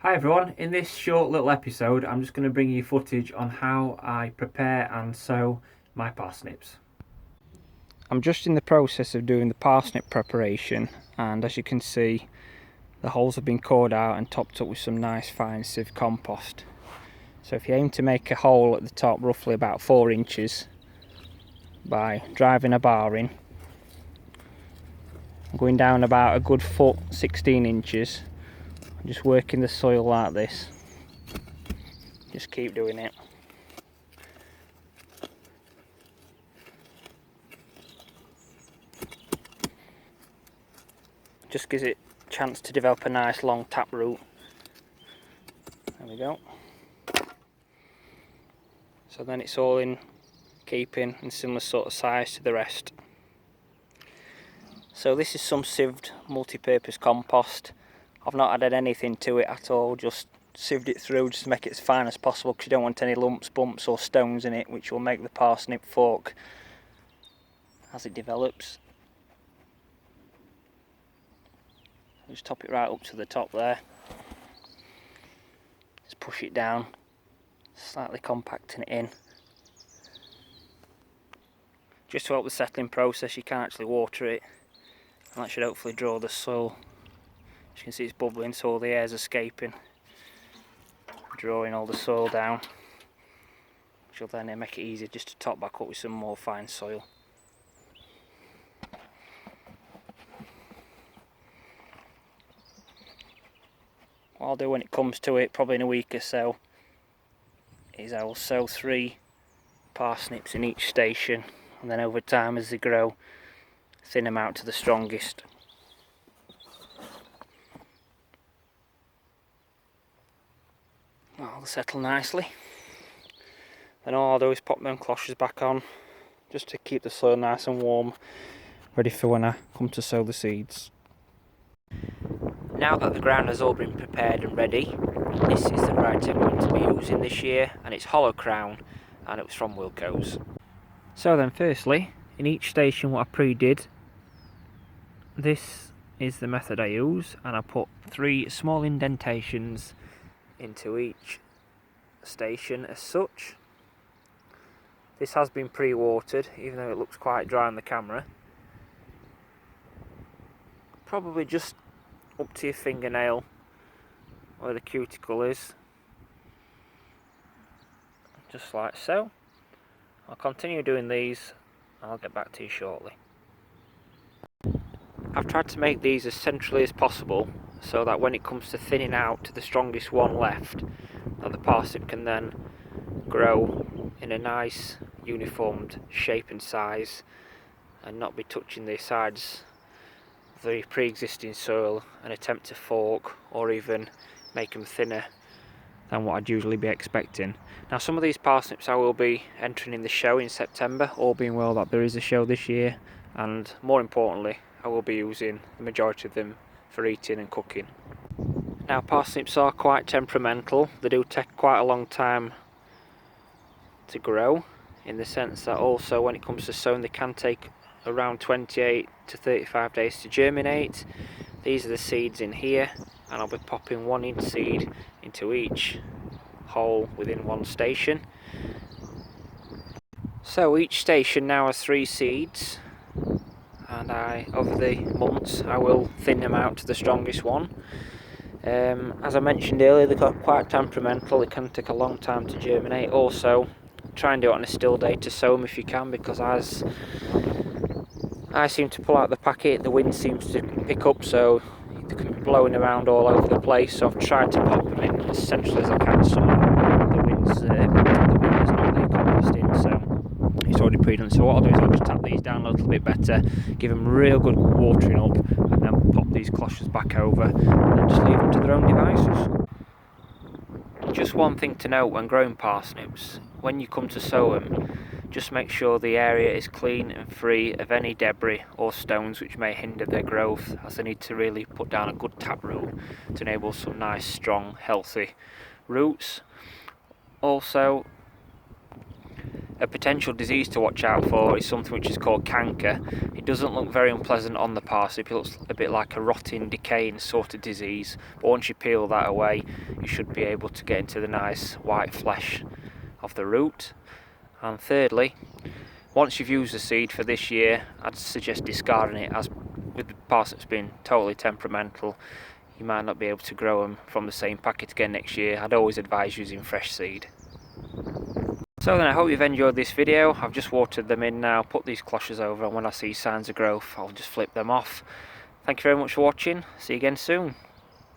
Hi everyone, in this short little episode I'm just going to bring you footage on how I prepare and sow my parsnips. I'm just in the process of doing the parsnip preparation, and as you can see the holes have been cored out and topped up with some nice fine sieve compost. So if you aim to make a hole at the top roughly about 4 inches by driving a bar in, going down about a good foot 16 inches, just working the soil like this. Just keep doing it. Just gives it a chance to develop a nice long tap root. There we go. So then it's all in keeping and similar sort of size to the rest. So this is some sieved multi-purpose compost. I've not added anything to it at all, just sieved it through just to make it as fine as possible, because you don't want any lumps, bumps or stones in it, which will make the parsnip fork as it develops. Just top it right up to the top there. Just push it down, slightly compacting it in. Just to help the settling process, you can actually water it, and that should hopefully draw the soil. As you can see, it's bubbling, so all the air's escaping, drawing all the soil down, which will then make it easier just to top back up with some more fine soil. What I'll do when it comes to it, probably in a week or so, is I will sow 3 parsnips in each station, and then over time as they grow, thin them out to the strongest. That'll settle nicely. Then all I'll do is pop them cloches back on, just to keep the soil nice and warm, ready for when I come to sow the seeds. Now that the ground has all been prepared and ready, this is the variety I'm going to be using this year, and it's Hollow Crown, and it was from Wilko's. So then firstly, in each station what I pre-did, this is the method I use, and I put 3 small indentations into each station as such. This has been pre-watered, even though it looks quite dry on the camera. Probably just up to your fingernail where the cuticle is, just like so. I'll continue doing these and I'll get back to you shortly. I've tried to make these as centrally as possible, so that when it comes to thinning out to the strongest one left, that the parsnip can then grow in a nice uniformed shape and size and not be touching the sides of the pre-existing soil and attempt to fork or even make them thinner than what I'd usually be expecting. Now some of these parsnips I will be entering in the show in September, all being well that there is a show this year, and more importantly I will be using the majority of them for eating and cooking. Now parsnips are quite temperamental, they do take quite a long time to grow, in the sense that also when it comes to sowing they can take around 28 to 35 days to germinate. These are the seeds in here, and I'll be popping 1 inch seed into each hole within one station. So each station now has 3 seeds, and over the months I will thin them out to the strongest one. As I mentioned earlier, they're quite temperamental, they can take a long time to germinate. Also, try and do it on a still day to sow them if you can, because as I seem to pull out the packet, the wind seems to pick up, so they can be blowing around all over the place. So I've tried to pop them in as centrally as I can, so the wind is not the compost in, so it's already pre-done. So what I'll do is I'll just tap these down a little bit better, give them real good watering up, and then pop these cloches back over, and then just leave them to their own devices. Just one thing to note when growing parsnips: when you come to sow them, just make sure the area is clean and free of any debris or stones which may hinder their growth, as they need to really put down a good taproot to enable some nice, strong, healthy roots. Also, a potential disease to watch out for is something which is called canker. It doesn't look very unpleasant on the parsnip, it looks a bit like a rotting, decaying sort of disease, but once you peel that away you should be able to get into the nice white flesh of the root. And thirdly, once you've used the seed for this year, I'd suggest discarding it, as with the parsnips being totally temperamental, you might not be able to grow them from the same packet again next year. I'd always advise using fresh seed. So then, I hope you've enjoyed this video. I've just watered them in now, put these cloches over, and when I see signs of growth I'll just flip them off. Thank you very much for watching, see you again soon.